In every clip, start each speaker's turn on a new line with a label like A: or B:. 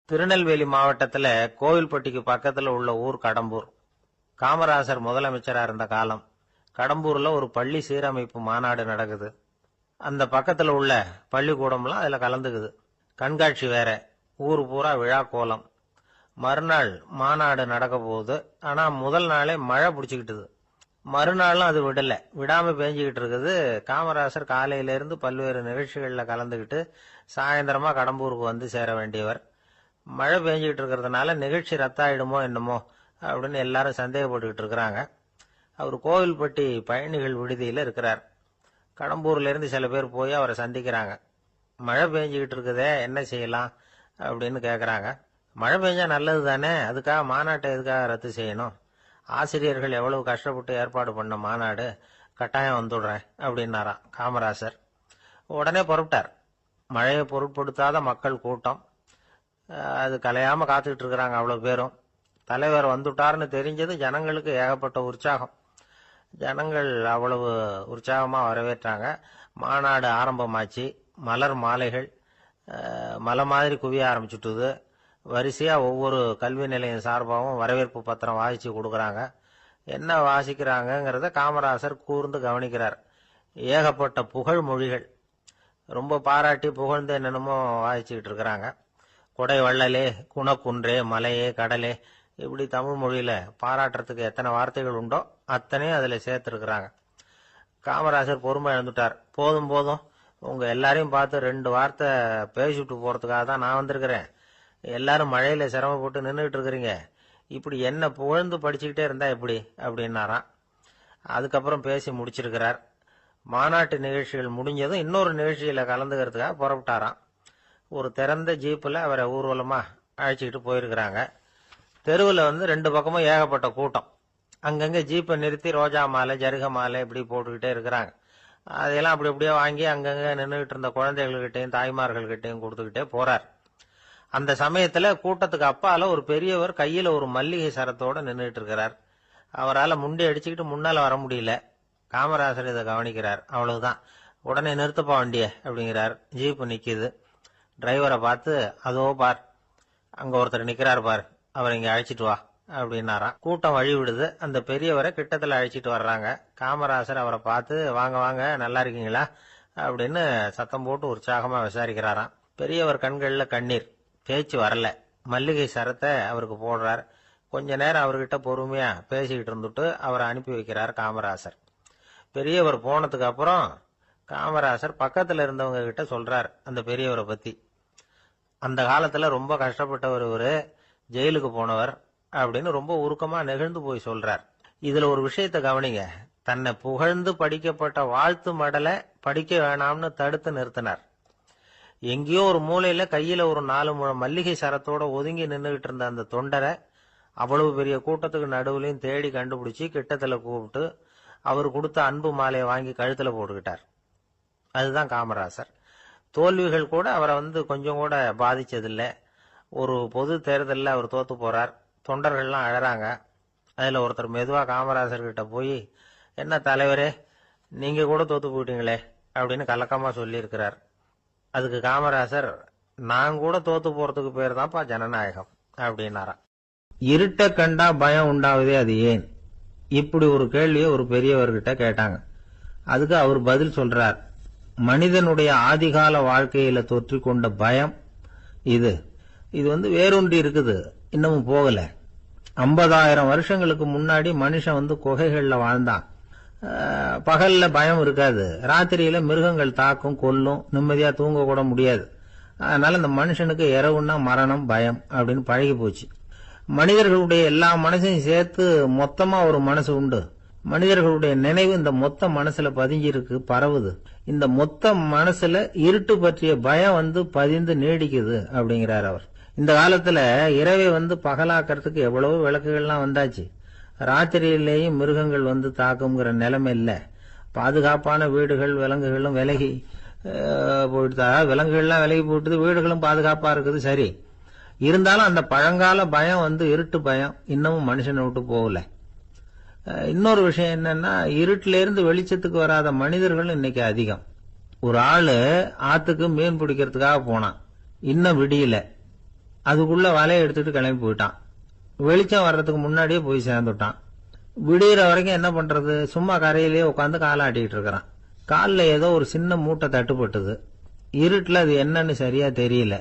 A: திருநெல்வேலி மாவட்டத்துல கோவில்பட்டிக்கு பக்கத்துல உள்ள ஊர் கடம்பூர். காமராசர் முதலமைச்சரா இருந்த காலம். கடம்பூர்ல ஒரு பள்ளி சீரமைப்பு மாநாடு நடக்குது. அந்த பக்கத்துல உள்ள பள்ளிக்கூடம்லாம் அதுல கலந்துக்குது. கண்காட்சி வேற. ஊரு பூரா விழா கோலம். மறுநாள் மாநாடு நடக்க போகுது. ஆனா முதல் நாளே மழை பிடிச்சுக்கிட்டுது. மறுநாளும் அது விடாம பேஞ்சுக்கிட்டு இருக்குது. காமராசர் காலையில இருந்து பல்வேறு நிகழ்ச்சிகள்ல கலந்துகிட்டு சாயந்தரமா கடம்பூருக்கு வந்து சேர வேண்டியவர். மழை பெஞ்சுக்கிட்டு இருக்கிறதுனால நிகழ்ச்சி ரத்தாயிடுமோ என்னமோ அப்படின்னு எல்லாரும் சந்தேகப்பட்டுக்கிட்டு இருக்கிறாங்க. அவர் கோவில்பட்டி பயணிகள் விடுதியில இருக்கிறார். கடம்பூர்ல இருந்து சில பேர் போய் அவரை சந்திக்கிறாங்க. மழை பெஞ்சுக்கிட்டு இருக்குதே, என்ன செய்யலாம் அப்படின்னு கேக்குறாங்க. மழை பெஞ்சா நல்லது தானே, அதுக்காக மாநாட்டை எதுக்காக ரத்து செய்யணும்? ஆசிரியர்கள் எவ்வளவு கஷ்டப்பட்டு ஏற்பாடு பண்ண மாநாடு, கட்டாயம் வந்துடுறேன் அப்படின்னாராம் காமராசர். உடனே புறப்பட்டார். மழையை பொருட்படுத்தாத மக்கள் கூட்டம். அது கலையாம காத்துக்கிட்டு இருக்கிறாங்க அவ்வளவு பேரும். தலைவர் வந்துட்டார்னு தெரிஞ்சது ஜனங்களுக்கு ஏகப்பட்ட உற்சாகம். ஜனங்கள் அவ்வளவு உற்சாகமா வரவேற்றாங்க. மாநாடு ஆரம்பமாச்சு. மலர் மாலைகள் மலை மாதிரி குவிய ஆரம்பிச்சுட்டுது. வரிசையா ஒவ்வொரு கல்வி நிலையம் சார்பாகவும் வரவேற்பு பத்திரம் வாசிச்சு கொடுக்கறாங்க. என்ன வாசிக்கிறாங்கிறத காமராசர் கூர்ந்து கவனிக்கிறார். ஏகப்பட்ட புகழ் மொழிகள். ரொம்ப பாராட்டி புகழ்ந்து என்னென்னமோ வாசிச்சுக்கிட்டு இருக்கிறாங்க. கொடை வள்ளலே, குணக்குன்றே, மலையே, கடலே, இப்படி தமிழ் மொழியில பாராட்டுறதுக்கு எத்தனை வார்த்தைகள் உண்டோ அத்தனையும் அதுல சேர்த்திருக்கிறாங்க. காமராசர் பொறுமை இழந்துட்டார். போதும் போதும், உங்க எல்லாரையும் பார்த்து 2 வார்த்தை பேசிவிட்டு போறதுக்காக தான் நான் வந்திருக்கிறேன். எல்லாரும் மழையில சிரமப்பட்டு நின்றுகிட்டு இருக்கிறீங்க. இப்படி என்ன புகழ்ந்து படிச்சுக்கிட்டே இருந்தா எப்படி அப்படின்னாராம். அதுக்கப்புறம் பேசி முடிச்சிருக்கிறார். மாநாட்டு நிகழ்ச்சிகள் முடிஞ்சதும் இன்னொரு நிகழ்ச்சியில கலந்துக்கிறதுக்காக புறப்பட்டாராம். ஒரு திறந்த ஜீப்ல அவரை ஊர்வலமா அழைச்சிக்கிட்டு போயிருக்கிறாங்க. தெருவில் 2 பக்கமும் ஏகப்பட்ட கூட்டம். அங்கங்க ஜீப்பை நிறுத்தி ரோஜா மாலை, ஜருக மாலை இப்படி போட்டுக்கிட்டே இருக்கிறாங்க. அதையெல்லாம் அப்படி அப்படியே வாங்கி அங்கங்க நின்றுகிட்டு இருந்த குழந்தைகள்கிட்டையும் தாய்மார்கள்கிட்டையும் கொடுத்துக்கிட்டே போறார். அந்த சமயத்துல கூட்டத்துக்கு அப்பால ஒரு பெரியவர் கையில ஒரு மல்லிகை சரத்தோட நின்றுட்டு இருக்கிறார். அவரால் முண்டி அடிச்சுக்கிட்டு முன்னால வர முடியல. காமராசர் இதை கவனிக்கிறார். அவ்வளவுதான், உடனே நிறுத்தப்பா வண்டிய அப்படிங்கிறார். ஜீப்பு நிக்குது. டிரைவரை பார்த்து, அதோ பார், அங்க ஒருத்தர் நிக்கிறார் பார், அவர் இங்க அழைச்சிட்டு வா அப்படின்னாராம். கூட்டம் வழி விடுது. அந்த பெரியவரை கிட்டத்துல அழைச்சிட்டு வர்றாங்க. காமராசர் அவரை பார்த்து, வாங்க வாங்க, நல்லா இருக்கீங்களா அப்படின்னு சத்தம் போட்டு உற்சாகமா விசாரிக்கிறாராம். பெரியவர் கண்கள்ல கண்ணீர். பேச்சு வரல. மல்லிகை சரத்தை அவருக்கு போடுறார். கொஞ்ச நேரம் அவர்கிட்ட பொறுமையா பேசிக்கிட்டு இருந்துட்டு அவரை அனுப்பி வைக்கிறார் காமராசர். பெரியவர் போனதுக்கு அப்புறம் காமராசர் பக்கத்துல இருந்தவங்க கிட்ட சொல்றார் அந்த பெரியவரை பத்தி. அந்த காலத்துல ரொம்ப கஷ்டப்பட்டவர் இவரு, ஜெயிலுக்கு போனவர் அப்படின்னு ரொம்ப உருக்கமா நெகிழ்ந்து போய் சொல்றார். இதுல ஒரு விஷயத்த கவனிங்க. தன்னை புகழ்ந்து படிக்கப்பட்ட வாழ்த்து மடலை படிக்க வேணாம்னு தடுத்து நிறுத்தினார். எங்கேயோ ஒரு மூலையில கையில ஒரு 4 முழம் மல்லிகை சரத்தோட ஒதுங்கி நின்றுகிட்டு இருந்த அந்த தொண்டரை அவ்வளவு பெரிய கூட்டத்துக்கு நடுவுலையும் தேடி கண்டுபிடிச்சு கிட்டத்துல கூப்பிட்டு அவர் கொடுத்த அன்பு மாலையை வாங்கி கழுத்துல போட்டுக்கிட்டார். அதுதான் காமராசர். தோல்விகள் கூட அவரை கொஞ்சம் கூட பாதிச்சதில்லை. ஒரு பொது தேர்தலில் அவர் தோத்து போறார். தொண்டர்கள்லாம் அழறாங்க. அதுல ஒருத்தர் மெதுவா காமராசர் கிட்ட போய், என்ன தலைவரே, நீங்க கூட தோத்து போயிட்டீங்களே அப்படின்னு கலக்கமா சொல்லி இருக்கிறார். அதுக்கு காமராசர், நான் கூட தோத்து போறதுக்கு பேர் தான்ப்பா ஜனநாயகம் அப்படின்னாராம். இருட்ட கண்டா பயம் உண்டாவதே, அது ஏன்? இப்படி ஒரு கேள்வியை ஒரு பெரியவர்கிட்ட கேட்டாங்க. அதுக்கு அவர் பதில் சொல்றார், மனிதனுடைய ஆதிகால வாழ்க்கையில தொற்றி கொண்ட பயம் இது வேரூன்றி இருக்குது, இன்னமும் போகல. 50,000 வருஷங்களுக்கு முன்னாடி மனுஷன் குகைகள்ல வாழ்ந்தான். பகல்ல பயம் இருக்காது. ராத்திரியில மிருகங்கள் தாக்கும், கொல்லும், நிம்மதியா தூங்க கூட முடியாது. அதனால இந்த மனுஷனுக்கு இரவுன்னா மரணம், பயம் அப்படின்னு பழகி போச்சு. மனிதர்களுடைய எல்லா மனசையும் சேர்த்து மொத்தமா ஒரு மனசு உண்டு. மனிதர்களுடைய நினைவு இந்த மொத்த மனசுல பதிஞ்சிருக்கு, பரவுது. இந்த மொத்த மனசுல இருட்டு பற்றிய பயம் பதிந்து நீடிக்குது அப்படிங்கிறார் அவர். இந்த காலத்துல இரவை பகலாக்கிறதுக்கு எவ்வளவோ விளக்குகள்லாம் வந்தாச்சு. ராத்திரியிலேயும் மிருகங்கள் தாக்குங்கிற நிலைமை இல்ல. பாதுகாப்பான வீடுகள், விலங்குகளும் விலகி போயிட்டு, விலங்குகள்லாம் விலகி போயிட்டு, வீடுகளும் பாதுகாப்பா இருக்குது. சரி, இருந்தாலும் அந்த பழங்கால பயம் இருட்டு பயம் இன்னமும் மனுஷனை விட்டு போகல. இன்னொரு விஷயம் என்னன்னா, இருட்டுல இருந்து வெளிச்சத்துக்கு வராத மனிதர்கள் இன்னைக்கு அதிகம். ஒரு ஆளு ஆத்துக்கு மீன் பிடிக்கிறதுக்காக போனான். இன்னும் விடியல. அதுக்குள்ள வலையை எடுத்துட்டு கிளம்பி போயிட்டான். வெளிச்சம் வர்றதுக்கு முன்னாடியே போய் சேர்ந்துட்டான். விடிகிற வரைக்கும் என்ன பண்றது, சும்மா கரையிலேயே உட்காந்து காலை ஆட்டிக்கிட்டு இருக்கிறான். காலில் ஏதோ ஒரு சின்ன மூட்டை தட்டுப்பட்டுது. இருட்டில் அது என்னன்னு சரியா தெரியல.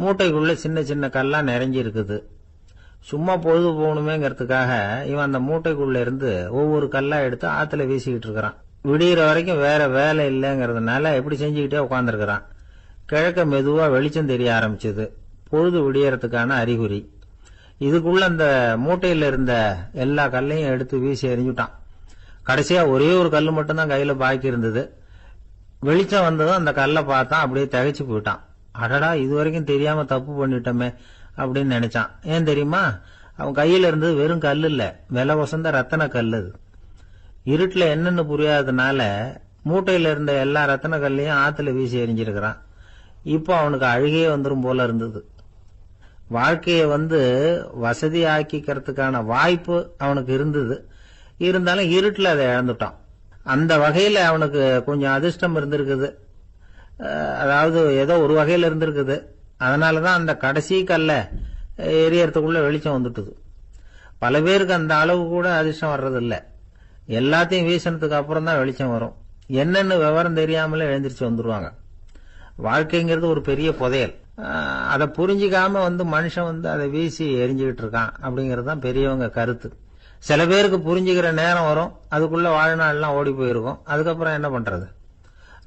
A: மூட்டைக்குள்ள சின்ன சின்ன கல்லா நிறைஞ்சி இருக்குது. சும்மா பொழுது போகணுமேங்கிறதுக்காக இவன் அந்த மூட்டைக்குள்ள இருந்து ஒவ்வொரு கல்லா எடுத்து ஆத்துல வீசிக்கிட்டு இருக்கிறான். விடிகிற வரைக்கும் வேற வேலை இல்லைங்கிறதுனால எப்படி செஞ்சுக்கிட்டே உட்காந்துருக்கிறான். கிழக்க மெதுவா வெளிச்சம் தெரிய ஆரம்பிச்சது. பொழுது விடியறதுக்கான அறிகுறி. இதுக்குள்ள அந்த மூட்டையில இருந்த எல்லா கல்லையும் எடுத்து வீசி எறிஞ்சுட்டான். கடைசியா ஒரே ஒரு கல்லு மட்டும்தான் கையில பாக்கி இருந்தது. வெளிச்சம் வந்ததும் அந்த கல்லை பார்த்தான். அப்படியே திகைச்சு போயிட்டான். அடடா, இது வரைக்கும் தெரியாம தப்பு பண்ணிட்டோமே அப்படின்னு நினைச்சான். ஏன் தெரியுமா, அவன் கையில இருந்தது வெறும் கல் இல்ல, விலை வசந்த ரத்தன கல். அது இருட்டுல என்னன்னு புரியாததுனால மூட்டையில இருந்த எல்லா ரத்தன கல்லையும் ஆத்துல வீசி எறிஞ்சிருக்கிறான். இப்போ அவனுக்கு அழுகையே வந்துரும் போல இருந்தது. வாழ்க்கையை வசதி ஆக்கிக்கிறதுக்கான வாய்ப்பு அவனுக்கு இருந்தது. இருந்தாலும் இருட்டுல அதை இழந்துட்டான். அந்த வகையில அவனுக்கு கொஞ்சம் அதிர்ஷ்டம் இருந்திருக்குது. அதாவது ஏதோ ஒரு வகையில இருந்திருக்குது. அதனாலதான் அந்த கடைசி கல்ல எரியறதுக்குள்ள வெளிச்சம் வந்துட்டுது. பல பேருக்கு அந்த அளவு கூட அதிர்ஷ்டம் வர்றதில்ல. எல்லாத்தையும் வீசினதுக்கு அப்புறம் தான் வெளிச்சம் வரும். என்னன்னு விவரம் தெரியாமலே எழுந்திரிச்சு வந்துருவாங்க. வாழ்க்கைங்கிறது ஒரு பெரிய புதையல். அதை புரிஞ்சிக்காம மனுஷன் அதை வீசி எரிஞ்சுக்கிட்டு இருக்கான் அப்படிங்கிறது தான் பெரியவங்க கருத்து. சில பேருக்கு புரிஞ்சுக்கிற நேரம் வரும், அதுக்குள்ள வாழ்நாள்லாம் ஓடி போயிருக்கும். அதுக்கப்புறம் என்ன பண்றது?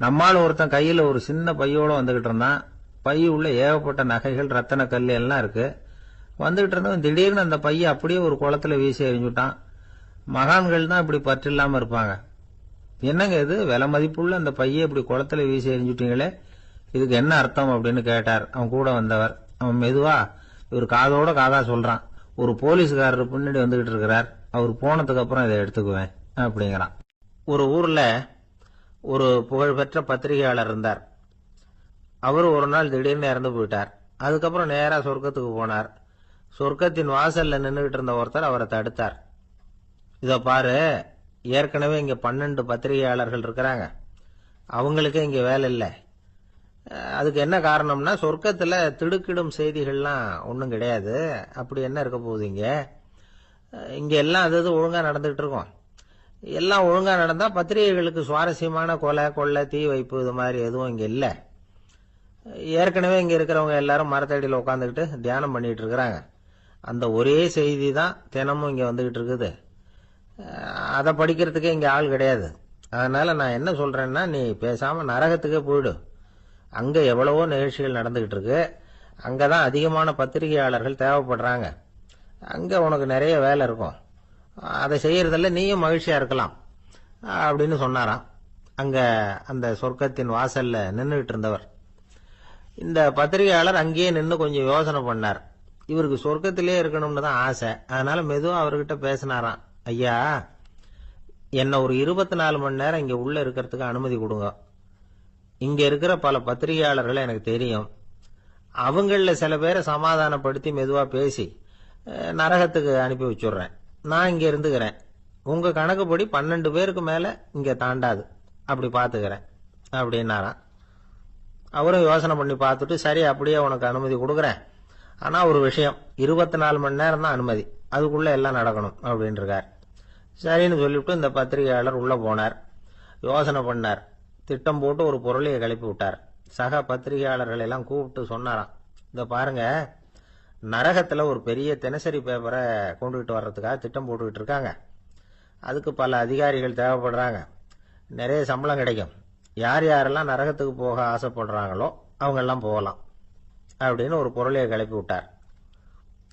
A: நம்மால் ஒருத்தன் கையில ஒரு சின்ன பையோட வந்துகிட்டு இருந்தான். பை உள்ள ஏகப்பட்ட நகைகள், ரத்தன கல் எல்லாம் இருக்கு. வந்துகிட்டு இருந்தவன் திடீர்னு அந்த பைய அப்படியே ஒரு குளத்துல வீசி எறிஞ்சுட்டான். மகான்கள் தான் இப்படி பற்று இல்லாம இருப்பாங்க. என்னங்க இது, விலை மதிப்புள்ள அந்த பைய இப்படி குளத்துல வீசி எறிஞ்சுட்டீங்களே, இதுக்கு என்ன அர்த்தம் அப்படின்னு கேட்டார் அவன் கூட வந்தவர். அவன் மெதுவா இவர் காதோட காதா சொல்றான். ஒரு போலீஸ்காரர் பின்னாடி வந்துகிட்டு இருக்கிறார், அவர் போனதுக்கு அப்புறம் இதை எடுத்துக்குவேன் அப்படிங்கிறான். ஒரு ஊர்ல ஒரு புகழ்பெற்ற பத்திரிகையாளர் இருந்தார். அவர் ஒரு நாள் திடீர்னு இறந்து போயிட்டார். அதுக்கப்புறம் நேரா சொர்க்கத்துக்கு போனார். சொர்க்கத்தின் வாசல்ல நின்றுகிட்டு இருந்த ஒருத்தர் அவரை தடுத்தார். இத பாரு, ஏற்கனவே இங்க 12 பத்திரிகையாளர்கள் இருக்கிறாங்க, அவங்களுக்கே இங்க வேலை இல்லை. அதுக்கு என்ன காரணம்னா, சொர்க்கத்துல திடுக்கிடும் செய்திகள்லாம் ஒன்றும் கிடையாது. அப்படி என்ன இருக்க போகுது இங்க எல்லாம் அது ஒழுங்கா நடந்துகிட்டு இருக்கும். எல்லாம் ஒழுங்கா நடந்தா பத்திரிகைகளுக்கு சுவாரஸ்யமான கொலை, கொள்ளை, தீ வைப்பு இது மாதிரி எதுவும் இங்க இல்லை. ஏற்கனவே இங்க இருக்கிறவங்க எல்லாரும் மரத்தடியில் உட்காந்துக்கிட்டு தியானம் பண்ணிட்டு இருக்கிறாங்க. அந்த ஒரே செய்தி தான் தினமும் இங்க வந்துகிட்டு இருக்குது. அதை படிக்கிறதுக்கே இங்க ஆள் கிடையாது. அதனால நான் என்ன சொல்றேன்னா, நீ பேசாம நரகத்துக்கே போயிடு. அங்க எவ்வளவோ நிகழ்ச்சிகள் நடந்துகிட்டு இருக்கு. அங்கதான் அதிகமான பத்திரிகையாளர்கள் தேவைப்படுறாங்க. அங்க உனக்கு நிறைய வேலை இருக்கும். அதை செய்யறதில்ல, நீயும் மகிழ்ச்சியா இருக்கலாம் அப்படின்னு சொன்னாராம். அங்க அந்த சொர்க்கத்தின் வாசல்ல நின்றுகிட்டு இருந்தவர். இந்த பத்திரிகையாளர் அங்கேயே நின்று கொஞ்சம் யோசனை பண்ணார். இவருக்கு சொர்க்கத்திலே இருக்கணும்னு தான் ஆசை. அதனால மெதுவா அவர்கிட்ட பேசினாராம். ஐயா, என்ன ஒரு 24 மணி நேரம் இங்க உள்ள இருக்கிறதுக்கு அனுமதி கொடுங்க. இங்க இருக்கிற பல பத்திரிகையாளர்களை எனக்கு தெரியும். அவங்கள சில பேரை சமாதானப்படுத்தி மெதுவா பேசி நரகத்துக்கு அனுப்பி வச்சுடுறேன். நான் இங்க இருந்துக்கிறேன். உங்க கணக்குப்படி 12 பேருக்கு மேல இங்க தாண்டாது, அப்படி பாத்துக்கிறேன் அப்படின்னாராம். அவரும் யோசனை பண்ணி பார்த்துட்டு, சரி அப்படியே உனக்கு அனுமதி கொடுக்குறேன், ஆனா ஒரு விஷயம், 24 மணி நேரம் தான் அனுமதி, அதுக்குள்ள எல்லாம் நடக்கணும் அப்படின்னு இருக்கார். சரின்னு சொல்லிவிட்டு இந்த பத்திரிகையாளர் உள்ள போனார். யோசனை பண்ணார். திட்டம் போட்டு ஒரு பொருளையை கிளப்பி விட்டார். சக பத்திரிகையாளர்கள் எல்லாம் கூப்பிட்டு சொன்னாராம், இந்த பாருங்க, நரகத்துல ஒரு பெரிய தினசரி பேப்பரை கொண்டுகிட்டு வர்றதுக்காக திட்டம் போட்டுக்கிட்டு இருக்காங்க. அதுக்கு பல அதிகாரிகள் தேவைப்படுறாங்க. நிறைய சம்பளம் கிடைக்கும். யார் யாரெல்லாம் நரகத்துக்கு போக ஆசைப்படுறாங்களோ அவங்க எல்லாம் போகலாம் அப்படின்னு ஒரு பொருளையை கிளப்பி விட்டார்.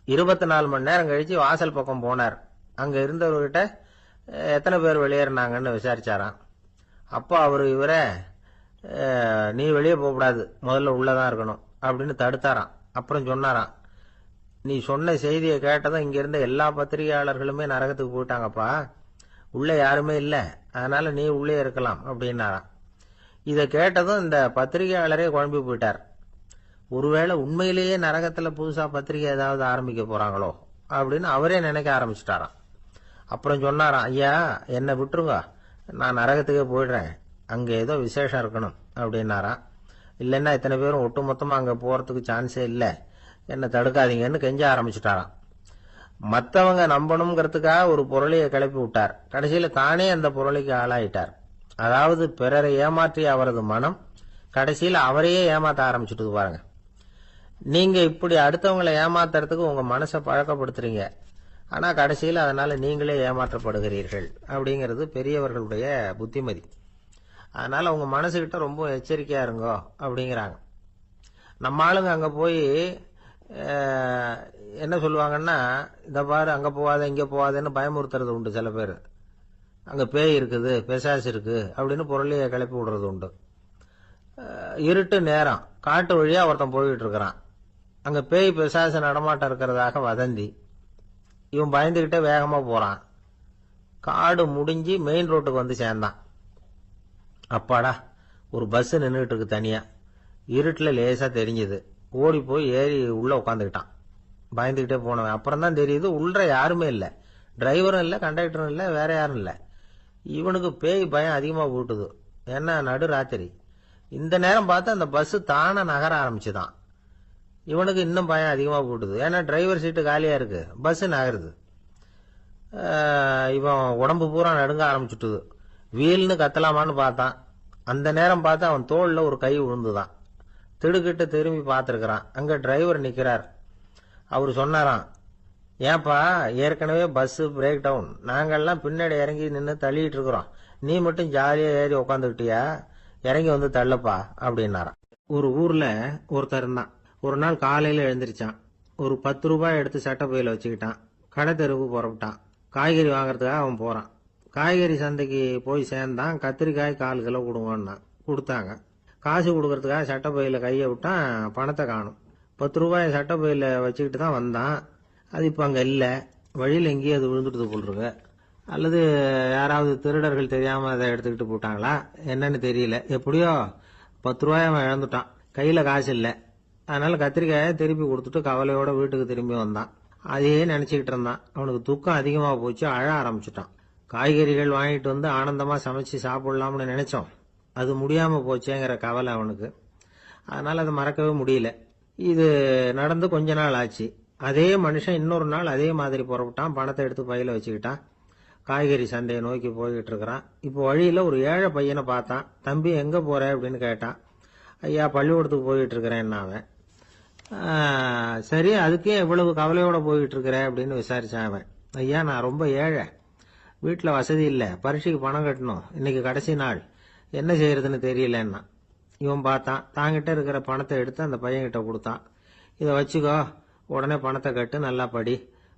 A: 24 மணி நேரம் கழிச்சு வாசல் பக்கம் போனார். அங்க இருந்தவர்கிட்ட எத்தனை பேர் வெளியேறினாங்கன்னு விசாரிச்சாராம். அப்போ அவரு இவரை, நீ வெளியே போகக்கூடாது, முதல்ல உள்ளதான் இருக்கணும் அப்படின்னு தடுத்தாராம். அப்புறம் சொன்னாராம், நீ சொன்ன செய்தியை கேட்டதும் இங்க இருந்த எல்லா பத்திரிகையாளர்களுமே நரகத்துக்கு போயிட்டாங்கப்பா, உள்ள யாருமே இல்லை, அதனால நீ உள்ளே இருக்கலாம் அப்படின்னாராம். இதை கேட்டதும் இந்த பத்திரிகையாளரே குழம்பி போயிட்டார். ஒருவேளை உண்மையிலேயே நரகத்துல புதுசா பத்திரிகை ஏதாவது ஆரம்பிக்க போறாங்களோ அப்படின்னு அவரே நினைக்க ஆரம்பிச்சுட்டாராம். அப்புறம் சொன்னாராம், ஐயா என்னை விட்டுருங்க, நான் நரகத்துக்கே போயிடுறேன், அங்க ஏதோ விசேஷம் இருக்கணும் அப்படின்னாராம். இல்லைன்னா இத்தனை பேரும் ஒட்டுமொத்தமா அங்க போறதுக்கு சான்ஸே இல்லை, என்ன தடுக்காதீங்கன்னு கெஞ்ச ஆரம்பிச்சுட்டாராம். மற்றவங்க நம்பணுங்கிறதுக்காக ஒரு பொருளையை கிளப்பி விட்டார். கடைசியில தானே அந்த பொருளைக்கு ஆளாயிட்டார். அதாவது பிறரை ஏமாற்றிய அவரது மனம் கடைசியில் அவரையே ஏமாத்த ஆரம்பிச்சுட்டு பாருங்க. நீங்க இப்படி அடுத்தவங்களை ஏமாத்துறதுக்கு உங்க மனசை பழக்கப்படுத்துறீங்க. ஆனா கடைசியில் அதனால நீங்களே ஏமாற்றப்படுகிறீர்கள். அப்படிங்கிறது பெரியவர்களுடைய புத்திமதி. அதனால உங்க மனசுகிட்ட ரொம்ப எச்சரிக்கையா இருங்கோ அப்படிங்கிறாங்க. நம்ம ஆளுங்க அங்க போய் என்ன சொல்லுவாங்கன்னா, இந்த பாரு அங்க போவாத இங்க போவாதன்னு பயமுறுத்துறது உண்டு. சில பேர் அங்க பேய் இருக்குது, பிசாசு இருக்கு அப்படின்னு பொருளையை கிளப்பி விடுறது உண்டு. இருட்டு நேரம் காட்டு வழியா ஒருத்தன் போயிட்டு இருக்கிறான். அங்க பேய் பிசாசு நடமாட்டம் இருக்கிறதாக வதந்தி. இவன் பயந்துகிட்டே வேகமா போறான். காடு முடிஞ்சு மெயின் ரோட்டுக்கு வந்து சேர்ந்தான். அப்பாடா, ஒரு பஸ் நின்றுட்டு இருக்கு தனியா. இருட்டுல லேசா தெரிஞ்சது. ஓடி போய் ஏறி உள்ள உட்காந்துக்கிட்டான். பயந்துகிட்டே போனவன் அப்புறம் தான் தெரியுது உள்ள யாருமே இல்லை. டிரைவரும் இல்லை, கண்டக்டரும் இல்லை, வேற யாரும் இல்லை. இவனுக்கு பேய் பயம் அதிகமா போட்டுது. ஏன்னா நடு ராத்திரி. இந்த நேரம் பார்த்து அந்த பஸ் தானே நகர ஆரம்பிச்சுதான். இவனுக்கு இன்னும் பயம் அதிகமா போட்டுது. ஏன்னா டிரைவர் சீட்டு காலியா இருக்கு, பஸ் நகருது. இவன் உடம்பு பூரா நடுங்க ஆரம்பிச்சுட்டுது. வீல்னு கத்தலாமான்னு பார்த்தான். அந்த நேரம் பார்த்து அவன் தோல்ல ஒரு கை விழுந்துதான். திடுக்கிட்டு திரும்பி பார்த்துருக்கிறான். அங்க டிரைவர் நிக்கிறார். அவரு சொன்னாராம், ஏன்பா ஏற்கனவே பஸ் பிரேக் டவுன், நாங்கெல்லாம் பின்னாடி இறங்கி நின்று தள்ளிட்டு இருக்கிறோம், நீ மட்டும் ஜாலியா ஏறி உக்காந்துக்கிட்டியா, இறங்கி வந்து தள்ளப்பா அப்படின்னாராம். ஒரு ஊர்ல ஒருத்தர் இருந்தான். ஒரு நாள் காலையில எழுந்திருச்சான். ஒரு 10 ரூபாய் எடுத்து சட்டை பையில வச்சுக்கிட்டான். கடை தெருவுக்கு புறப்பட்டான். காய்கறி வாங்கறதுக்காக அவன் போறான். காய்கறி சந்தைக்கு போய் சேர்ந்தான். கத்திரிக்காய் 1/4 கிலோ கொடுங்கன்னா கொடுத்தாங்க. காசு கொடுக்கறதுக்காக சட்டை பையில கையை விட்டான். பணத்தை காணும். 10 ரூபாய் சட்டை பையில வச்சுக்கிட்டு தான் வந்தான். அது இப்ப அங்க இல்ல. வழியில் எங்கேயும் அது விழுந்துட்டு போல் இருக்கு. அல்லது யாராவது திருடர்கள் தெரியாம அதை எடுத்துக்கிட்டு போட்டாங்களா என்னன்னு தெரியல. எப்படியோ 10 ரூபாய் அவன் இழந்துட்டான். கையில காசு இல்லை. அதனால கத்திரிக்காயை திருப்பி கொடுத்துட்டு கவலையோட வீட்டுக்கு திரும்பி வந்தான். அதையே நினைச்சுக்கிட்டு இருந்தான். அவனுக்கு துக்கம் அதிகமா போச்சு. அழ ஆரம்பிச்சுட்டான். காய்கறிகள் வாங்கிட்டு வந்து ஆனந்தமா சமைச்சு சாப்பிடலாம்னு நினைச்சோம். அது முடியாம போச்சேங்கிற கவலை அவனுக்கு. அதனால அதை மறக்கவே முடியல. இது நடந்து கொஞ்ச நாள் ஆச்சு. அதே மனுஷன் இன்னொரு நாள் அதே மாதிரி புறப்பட்டான். பணத்தை எடுத்து பையில வச்சுக்கிட்டான். காய்கறி சந்தையை நோக்கி போய்கிட்டு இருக்கிறான். இப்போ வழியில ஒரு ஏழை பையனை பார்த்தான். தம்பி எங்க போற அப்படின்னு கேட்டான். ஐயா பள்ளிக்கூடத்துக்கு போயிட்டு இருக்கிறேன் அவன். சரி, அதுக்கே எவ்வளவு கவலையோட போயிட்டு இருக்கிற அப்படின்னு விசாரிச்சான் அவன். ஐயா நான் ரொம்ப ஏழை, வீட்டுல வசதி இல்லை, பரீட்சைக்கு பணம் கட்டணும், இன்னைக்கு கடைசி நாள், என்ன செய்யறதுன்னு தெரியலன்னா. இவன் பார்த்தான். தாங்கிட்ட இருக்கிற பணத்தை எடுத்து அந்த பையன்கிட்ட கொடுத்தான். இதை வச்சுக்கோ, உடனே பணத்தை கட்டு, நல்லா படி,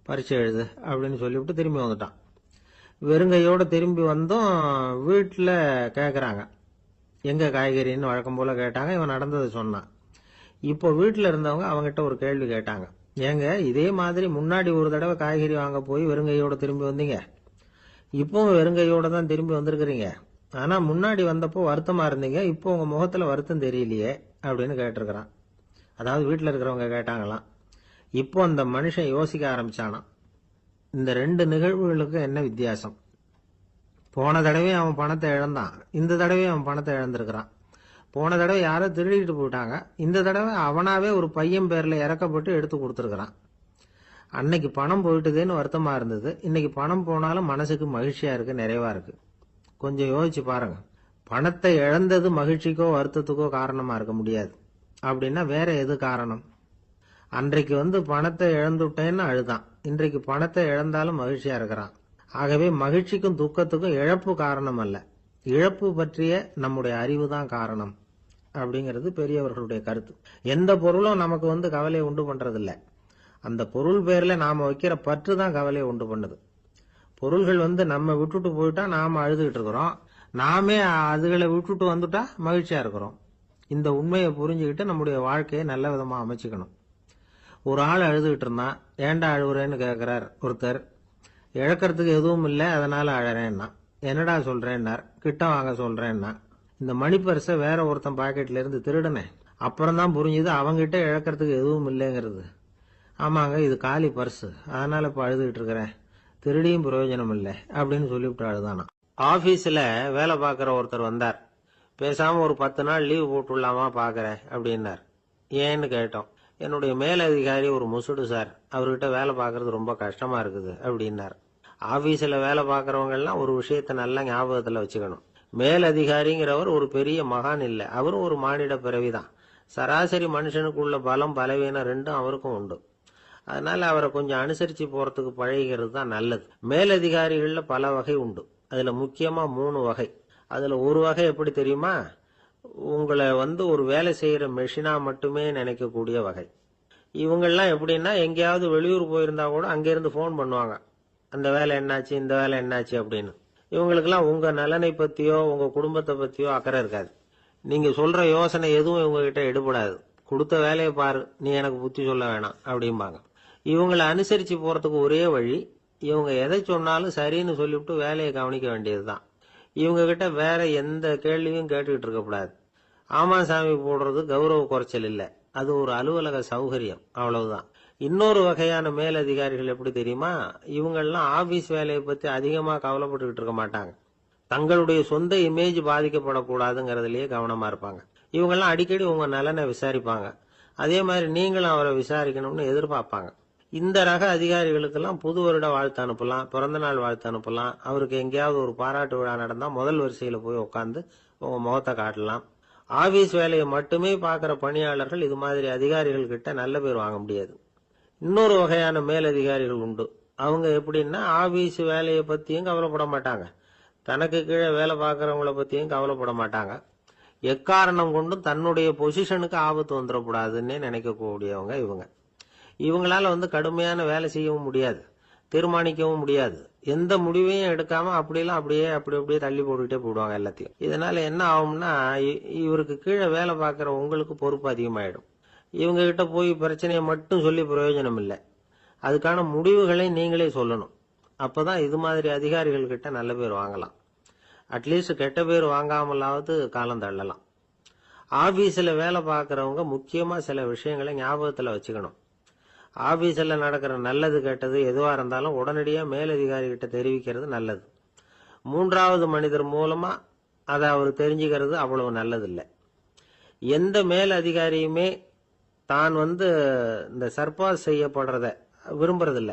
A: பரீட்சை எழுது அப்படின்னு சொல்லிவிட்டு திரும்பி வந்துட்டான். வெறுங்கையோட திரும்பி வந்தும் வீட்டுல கேக்குறாங்க எங்க காய்கறின்னு வழக்கம் போல கேட்டாங்க. இவன் நடந்ததை சொன்னான். இப்போ வீட்டுல இருந்தவங்க அவங்கிட்ட ஒரு கேள்வி கேட்டாங்க. ஏங்க இதே மாதிரி முன்னாடி ஒரு தடவை காய்கறி வாங்க போய் வெறுங்கையோட திரும்பி வந்தீங்க, இப்பவும் வெறுங்கையோட தான் திரும்பி வந்திருக்கிறீங்க. ஆனா முன்னாடி வந்தப்போ வருத்தமா இருந்தீங்க, இப்போ உங்க முகத்துல வருத்தம் தெரியலையே அப்படின்னு கேட்டிருக்கிறான். அதாவது வீட்டுல இருக்கிறவங்க கேட்டாங்களாம். இப்போ அந்த மனுஷன் யோசிக்க ஆரம்பிச்சானாம். இந்த 2 நிகழ்வுகளுக்கு என்ன வித்தியாசம்? போன தடவை அவன் பணத்தை இழந்தான், இந்த தடவை அவன் பணத்தை இழந்திருக்கிறான். போன தடவை யாரோ திருடிட்டு போயிட்டாங்க, இந்த தடவை அவனாவே ஒரு பையன் பேர்ல இறக்கப்பட்டு எடுத்து கொடுத்துருக்கிறான். அன்னைக்கு பணம் போயிட்டுதேன்னு வருத்தமா இருந்தது, இன்னைக்கு பணம் போனாலும் மனசுக்கு மகிழ்ச்சியா இருக்கு, நிறைவா இருக்கு. கொஞ்சம் யோசிச்சு பாருங்க. பணத்தை இழந்தது மகிழ்ச்சிக்கோ வருத்தத்துக்கோ காரணமா இருக்க முடியாது. அப்படின்னா வேற எது காரணம்? அன்றைக்கு பணத்தை இழந்துட்டேன்னு அழுதான், இன்றைக்கு பணத்தை இழந்தாலும் மகிழ்ச்சியா இருக்கிறான். ஆகவே மகிழ்ச்சிக்கும் துக்கத்துக்கும் இழப்பு காரணம் அல்ல, இழப்பு பற்றிய நம்முடைய அறிவு தான் காரணம் அப்படிங்கிறது பெரியவர்களுடைய கருத்து. எந்த பொருளும் நமக்கு கவலையை உண்டு பண்றதில்ல, அந்த பொருள் பேர்ல நாம வைக்கிற பற்று தான் கவலையை உண்டு பண்ணுது. பொருள்கள் நம்ம விட்டுட்டு போயிட்டா நாம அழுதுகிட்டு இருக்கிறோம், நாமே அதுகளை விட்டுட்டு வந்துட்டா மகிழ்ச்சியா இருக்கிறோம். இந்த உண்மையை புரிஞ்சுக்கிட்டு நம்முடைய வாழ்க்கையை நல்ல விதமா அமைச்சுக்கணும். ஒரு ஆள் அழுதுகிட்டு இருந்தான். ஏன்டா அழுகுறேன்னு கேட்கிறார் ஒருத்தர். இழக்கிறதுக்கு எதுவும் இல்லை அதனால அழறேன்னா. என்னடா சொல்றேன்னார். கிட்ட வாங்க சொல்றேன்னா. இந்த மணி பர்ஸை வேற ஒருத்தன் பாக்கெட்ல இருந்து திருடுனேன், அப்புறம் தான் புரிஞ்சுது அவங்கிட்ட இழக்கிறதுக்கு எதுவும் இல்லைங்கிறது. ஆமாங்க இது காலி பர்ஸ், அதனால இப்ப அழுதுகிட்டு இருக்கிறேன், திருடியும் பிரயோஜனம் இல்லை அப்படின்னு சொல்லிவிட்டு அழுதானா. ஆபீஸ்ல வேலை பார்க்கிற ஒருத்தர் வந்தார். பேசாம ஒரு 10 நாள் லீவு போட்டுடலாமா பாக்குறேன் அப்படின்னார். ஏன்னு கேட்டோம். என்னுடைய மேலதிகாரி ஒரு முசுடு சார், அவர்கிட்ட வேலை பார்க்கறது ரொம்ப கஷ்டமா இருக்குது அப்படின்னார். ஆபீஸ்ல வேலை பார்க்கறவங்க எல்லாம் ஒரு விஷயத்த நல்லா ஞாபகத்துல வச்சுக்கணும். மேலதிகாரிங்கிறவர் ஒரு பெரிய மகான் இல்ல, அவரும் ஒரு மானிட பிறவிதான். சராசரி மனுஷனுக்கு உள்ள பலம் பலவீனம் ரெண்டும் அவருக்கும் உண்டு. அதனால அவரை கொஞ்சம் அனுசரிச்சு போறதுக்கு பழகிறது தான் நல்லது. மேலதிகாரிகள்ல பல வகை உண்டு. அதுல முக்கியமா 3 வகை. அதுல ஒரு வகை எப்படி தெரியுமா? உங்களை ஒரு வேலை செய்யற மெஷினா மட்டுமே நினைக்கக்கூடிய வகை. இவங்கெல்லாம் எப்படின்னா, எங்கேயாவது வெளியூர் போயிருந்தா கூட அங்கிருந்து போன் பண்ணுவாங்க, அந்த வேலை என்னாச்சு, இந்த வேலை என்னாச்சு அப்படின்னு. இவங்களுக்கெல்லாம் உங்க நலனை பத்தியோ உங்க குடும்பத்தை பத்தியோ அக்கறை இருக்காது. நீங்க சொல்ற யோசனை எதுவும் இவங்க கிட்ட எடுபடாது. கொடுத்த வேலையை பாரு, நீ எனக்கு புத்தி சொல்ல வேணாம் அப்படிம்பாங்க. இவங்களை அனுசரிச்சு போறதுக்கு ஒரே வழி, இவங்க எதை சொன்னாலும் சரின்னு சொல்லிவிட்டு வேலையை கவனிக்க வேண்டியதுதான். இவங்க கிட்ட வேற எந்த கேள்வியும் கேட்டுக்கிட்டு இருக்கக்கூடாது. ஆமா சாமி போடுறது கௌரவ குறைச்சல் இல்ல, அது ஒரு அலுவலக சௌகரியம், அவ்வளவுதான். இன்னொரு வகையான மேலதிகாரிகள் எப்படி தெரியுமா? இவங்கெல்லாம் ஆபீஸ் வேலையை பத்தி அதிகமா கவலைப்பட்டுக்கிட்டு இருக்க மாட்டாங்க. தங்களுடைய சொந்த இமேஜ் பாதிக்கப்படக்கூடாதுங்கிறதுலயே கவனமா இருப்பாங்க. இவங்கெல்லாம் அடிக்கடி உங்க நலனை விசாரிப்பாங்க. அதே மாதிரி நீங்களும் அவரை விசாரிக்கணும்னு எதிர்பார்ப்பாங்க. இந்த ரக அதிகாரிகளுக்கெல்லாம் புது வருட வாழ்த்து அனுப்பலாம், பிறந்த நாள் வாழ்த்து அனுப்பலாம். அவருக்கு எங்கேயாவது ஒரு பாராட்டு விழா நடந்தா முதல் வரிசையில போய் உட்காந்து உங்க முகத்தை காட்டலாம். ஆபீஸ் வேலையை மட்டுமே பார்க்கிற பணியாளர்கள் இது மாதிரி அதிகாரிகள் கிட்ட நல்ல பேர் வாங்க முடியாது. இன்னொரு வகையான மேலதிகாரிகள் உண்டு. அவங்க எப்படின்னா, ஆபீஸ் வேலையை பத்தியும் கவலைப்பட மாட்டாங்க, தனக்கு கீழே வேலை பார்க்கறவங்கள பத்தியும் கவலைப்பட மாட்டாங்க. எக்காரணம் கொண்டும் தன்னுடைய பொசிஷனுக்கு ஆபத்து வந்துடக்கூடாதுன்னு நினைக்கக்கூடியவங்க இவங்க. இவங்களால கடுமையான வேலை செய்யவும் முடியாது, தீர்மானிக்கவும் முடியாது. எந்த முடிவையும் எடுக்காம அப்படியே தள்ளி போட்டுக்கிட்டே போடுவாங்க எல்லாத்தையும். இதனால என்ன ஆகும்னா, இவருக்கு கீழே வேலை பார்க்கிற உங்களுக்கு பொறுப்பு அதிகமாயிடும். இவங்க கிட்ட போய் பிரச்சனையை மட்டும் சொல்லி பிரயோஜனம் இல்லை, அதுக்கான முடிவுகளை நீங்களே சொல்லணும். அப்பதான் இது மாதிரி அதிகாரிகள் கிட்ட நல்ல பேர் வாங்கலாம். அட்லீஸ்ட் கெட்ட பேர் வாங்காமலாவது காலம் தள்ளலாம். ஆபீஸ்ல வேலை பார்க்கறவங்க முக்கியமா சில விஷயங்களை ஞாபகத்துல வச்சுக்கணும். ஆபீஸ்ல நடக்கிற நல்லது கெட்டது எதுவா இருந்தாலும் உடனடியா மேலதிகாரி கிட்ட தெரிவிக்கிறது நல்லது. 3வது மனிதர் மூலமா அதை அவர் தெரிஞ்சுக்கிறது அவ்வளவு நல்லது இல்லை. எந்த மேல் அதிகாரியுமே தான் இந்த சர்பாஸ் செய்யப்படுறத விரும்புறதில்ல.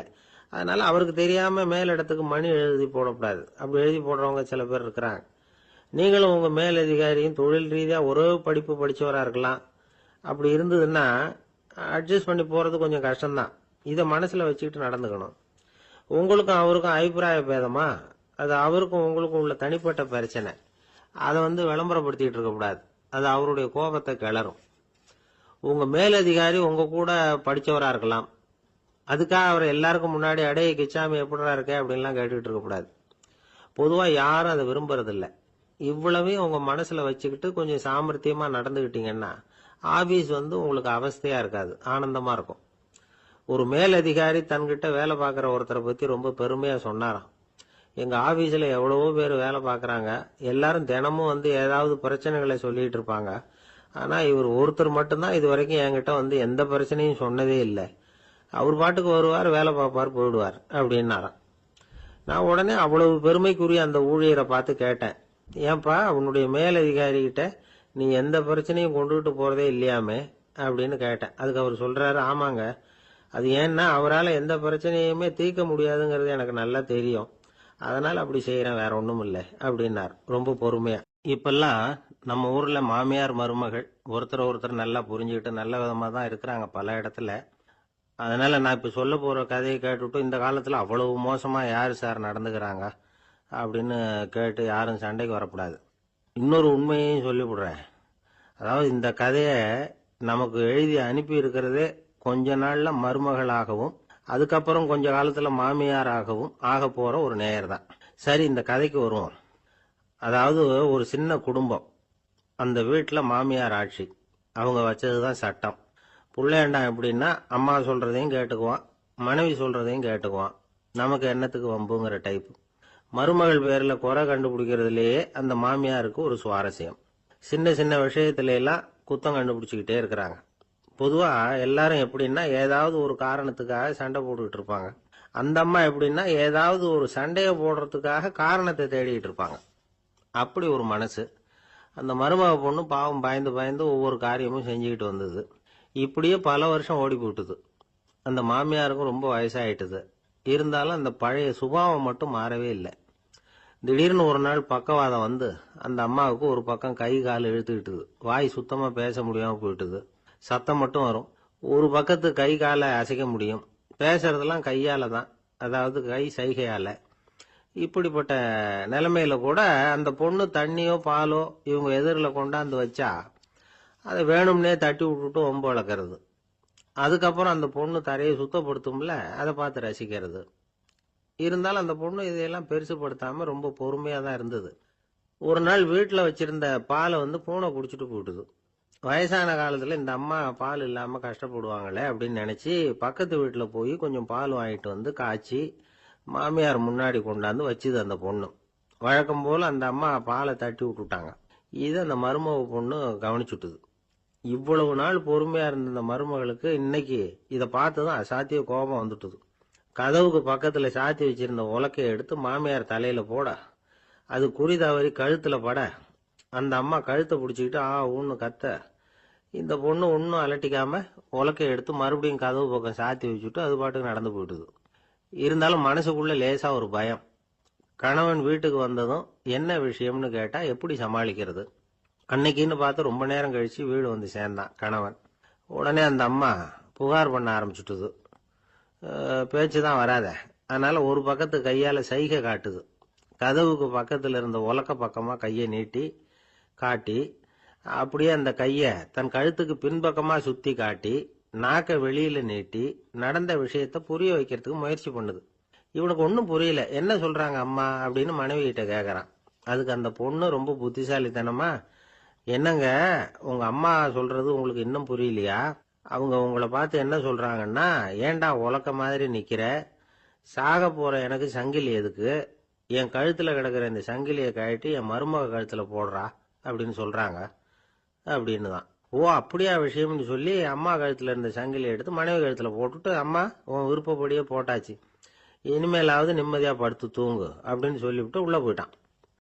A: அதனால அவருக்கு தெரியாம மேலிடத்துக்கு மணி எழுதி போடக்கூடாது. அப்படி எழுதி போடுறவங்க சில பேர் இருக்கிறாங்க. நீங்களும் உங்க மேலதிகாரியும் தொழில் ரீதியா ஒரே படிப்பு படிச்சவரா இருக்கலாம். அப்படி இருந்ததுன்னா அட்ஜஸ்ட் பண்ணி போறது கொஞ்சம் கஷ்டம்தான். இதை மனசுல வச்சுக்கிட்டு நடந்துக்கணும். உங்களுக்கும் அவருக்கும் அபிப்பிராய பேதமா, அது அவருக்கும் உங்களுக்கும் உள்ள தனிப்பட்ட பிரச்சனை. அதை விளம்பரப்படுத்திட்டு இருக்க கூடாது, அது அவருடைய கோபத்தை கிளறும். உங்க மேலதிகாரி உங்க கூட படிச்சவரா இருக்கலாம், அதுக்காக அவர் எல்லாருக்கும் முன்னாடி அடைய கிச்சாமி எப்படா இருக்க அப்படின்லாம் கேட்டுக்கிட்டு இருக்க கூடாது. பொதுவா யாரும் அதை விரும்புறதில்ல. இவ்வளவையும் உங்க மனசுல வச்சுக்கிட்டு கொஞ்சம் சாமர்த்தியமா நடந்துகிட்டீங்கன்னா ஆபீஸ் உங்களுக்கு அவஸ்தையா இருக்காது, ஆனந்தமா இருக்கும். ஒரு மேலதிகாரி தன்கிட்ட வேலை பார்க்கிற ஒருத்தரை பத்தி ரொம்ப பெருமையா சொன்னாராம். எங்க ஆபீஸ்ல எவ்வளவோ பேர் வேலை பார்க்கறாங்க, எல்லாரும் தினமும் ஏதாவது பிரச்சனைகளை சொல்லிட்டு இருப்பாங்க. ஆனா இவர் ஒருத்தர் மட்டும்தான் இது வரைக்கும் என்கிட்ட எந்த பிரச்சனையும் சொன்னதே இல்லை. அவர் பாட்டுக்கு வருவார், வேலை பார்ப்பார், போயிடுவார் அப்படின்னாராம். நான் உடனே அவ்வளவு பெருமைக்குரிய அந்த ஊழியரை பார்த்து கேட்டேன், ஏன்பா உன்னுடைய மேலதிகாரி கிட்ட நீ எந்த பிரச்சனையும் கொண்டுகிட்டு போறதே இல்லையாமே அப்படின்னு கேட்டேன். அதுக்கு அவர் சொல்றாரு, ஆமாங்க, அது ஏன்னா அவரால் எந்த பிரச்சனையுமே தீர்க்க முடியாதுங்கிறது எனக்கு நல்லா தெரியும், அதனால அப்படி செய்யறேன், வேற ஒண்ணும் இல்லை அப்படின்னார் ரொம்ப பொறுமையா. இப்பெல்லாம் நம்ம ஊர்ல மாமியார் மருமகள் ஒருத்தர் நல்லா புரிஞ்சுக்கிட்டு நல்ல விதமா தான் இருக்கிறாங்க பல இடத்துல. அதனால நான் இப்ப சொல்ல போற கதையை கேட்டுவிட்டு இந்த காலத்துல அவ்வளவு மோசமா யாரு சார் நடந்துக்கிறாங்க அப்படின்னு கேட்டு யாரும் சண்டைக்கு வரக்கூடாது. இன்னொரு உண்மையையும் சொல்லிவிடுறேன். அதாவது இந்த கதையை நமக்கு எழுதி அனுப்பி இருக்கிறதே கொஞ்ச நாள்ல மருமகளாகவும் அதுக்கப்புறம் கொஞ்ச காலத்துல மாமியாராகவும் ஆக போற ஒரு நேயர் தான். சரி, இந்த கதைக்கு வருவோம். அதாவது ஒரு சின்ன குடும்பம், அந்த வீட்டுல மாமியார் ஆட்சி, அவங்க வச்சதுதான் சட்டம். புள்ளையண்டான் எப்படின்னா, அம்மா சொல்றதையும் கேட்டுக்குவான், மனைவி சொல்றதையும் கேட்டுக்குவான், நமக்கு என்னத்துக்கு வம்புங்கிற டைப். மருமகள் பேர்ல குறை கண்டுபிடிக்கிறதுலயே அந்த மாமியாருக்கு ஒரு சுவாரஸ்யம். சின்ன சின்ன விஷயத்துல எல்லாம் குத்தம் கண்டுபிடிச்சுக்கிட்டே இருக்கிறாங்க. பொதுவா எல்லாரும் எப்படின்னா ஏதாவது ஒரு காரணத்துக்காக சண்டை போட்டுக்கிட்டு இருப்பாங்க. அந்த அம்மா எப்படின்னா ஏதாவது ஒரு சண்டையை போடுறதுக்காக காரணத்தை தேடிட்டு இருப்பாங்க. அப்படி ஒரு மனசு. அந்த மருமக பொண்ணு பாவம் பயந்து பயந்து ஒவ்வொரு காரியமும் செஞ்சுக்கிட்டு வந்தது. இப்படியே பல வருஷம் ஓடி போயிட்டுது. அந்த மாமியாருக்கும் ரொம்ப வயசாயிட்டுது. இருந்தாலும் அந்த பழைய சுபாவம் மட்டும் மாறவே இல்லை. திடீர்னு ஒரு நாள் பக்கவாதம் வந்து அந்த அம்மாவுக்கு ஒரு பக்கம் கை கால் இழுத்துக்கிட்டுது. வாய் சுத்தமா பேச முடியாம போயிட்டுது. சத்தம் மட்டும் வரும். ஒரு பக்கத்து கை காலை அசைக்க முடியும். பேசுறதெல்லாம் கையால தான், அதாவது கை சைகையால. இப்படிப்பட்ட நிலைமையில கூட அந்த பொண்ணு தண்ணியோ பாலோ இவங்க எதிரில் கொண்டாந்து வச்சா அதை வேணும்னே தட்டி விட்டுட்டு ஒம்பு வளர்க்கறது. அதுக்கப்புறம் அந்த பொண்ணு தரையை சுத்தப்படுத்தும்ல, அதை பார்த்து ரசிக்கிறது. இருந்தாலும் அந்த பொண்ணு இதையெல்லாம் பெருசுப்படுத்தாம ரொம்ப பொறுமையா தான் இருந்தது. ஒரு நாள் வீட்டில் வச்சிருந்த பாலை பூனை குடிச்சிட்டு போயிட்டுது. வயசான காலத்துல இந்த அம்மா பால் இல்லாம கஷ்டப்படுவாங்களே அப்படின்னு நினைச்சு பக்கத்து வீட்டுல போய் கொஞ்சம் பால் வாங்கிட்டு வந்து காய்ச்சி மாமியார் முன்னாடி கொண்டாந்து வச்சுது அந்த பொண்ணு. வழக்கம் போல அந்த அம்மா பாலை தட்டி விட்டுட்டாங்க. இது அந்த மருமக பொண்ணு கவனிச்சுட்டுது. இவ்வளவு நாள் பொறுமையா இருந்த இந்த மருமகளுக்கு இன்னைக்கு இதை பார்த்ததும் அசாத்திய கோபம் வந்துட்டுது. கதவுக்கு பக்கத்துல சாத்தி வச்சிருந்த உலக்கையை எடுத்து மாமியார் தலையில போட, அது குறி தவறி கழுத்துல பட, அந்த அம்மா கழுத்தை பிடிச்சிக்கிட்டு ஊன்னு கத்த, இந்த பொண்ணு ஒன்னும் அலட்டிக்காம உலக்கையை எடுத்து மறுபடியும் கதவு பக்கம் சாத்தி வச்சுட்டு அது பாட்டுக்கு நடந்து போயிட்டுது. இருந்தாலும் மனசுக்குள்ள லேசா ஒரு பயம். கணவன் வீட்டுக்கு வந்ததும் என்ன விஷயம்னு கேட்டா எப்படி சமாளிக்கிறது? அன்னைக்குன்னு பார்த்து ரொம்ப நேரம் கழிச்சு வீடு வந்து சேர்ந்தான் கணவன். உடனே அந்த அம்மா புகார் பண்ண ஆரம்பிச்சுட்டுது. பேச்சுதான் வராத, அதனால ஒரு பக்கத்து கையால சைகை காட்டுது. கதவுக்கு பக்கத்துல இருந்த உலக்க பக்கமா கையை நீட்டி காட்டி, அப்படியே அந்த கைய தன் கழுத்துக்கு பின்பக்கமா சுத்தி காட்டி, நாக்க வெளியில நீட்டி நடந்த விஷயத்த புரிய வைக்கிறதுக்கு முயற்சி பண்ணுது. இவனுக்கு ஒன்னும் புரியல. என்ன சொல்றாங்க அம்மா அப்படின்னு மனைவி கிட்ட கேக்குறான். அதுக்கு அந்த பொண்ணு ரொம்ப புத்திசாலித்தனமா, என்னங்க உங்க அம்மா சொல்றது உங்களுக்கு இன்னும் புரியலையா? அவங்க உங்களை பார்த்து என்ன சொல்றாங்கன்னா, ஏண்டா உலக்க மாதிரி நிக்கிற, சாக போற எனக்கு சங்கிலி எதுக்கு, என் கழுத்துல கிடக்குற இந்த சங்கிலியை கழட்டி என் மருமக கழுத்துல போடுறா அப்படின்னு சொல்றாங்க அப்படின்னு தான். ஓ அப்படியா விஷயம்னு சொல்லி அம்மா கழுத்துல இருந்த சங்கிலியை எடுத்து மனைவி கழுத்துல போட்டுட்டு, அம்மா உன் விருப்பப்படியே போட்டாச்சு, இனிமேலாவது நிம்மதியா படுத்து தூங்கு அப்படின்னு சொல்லிவிட்டு உள்ள போயிட்டான்.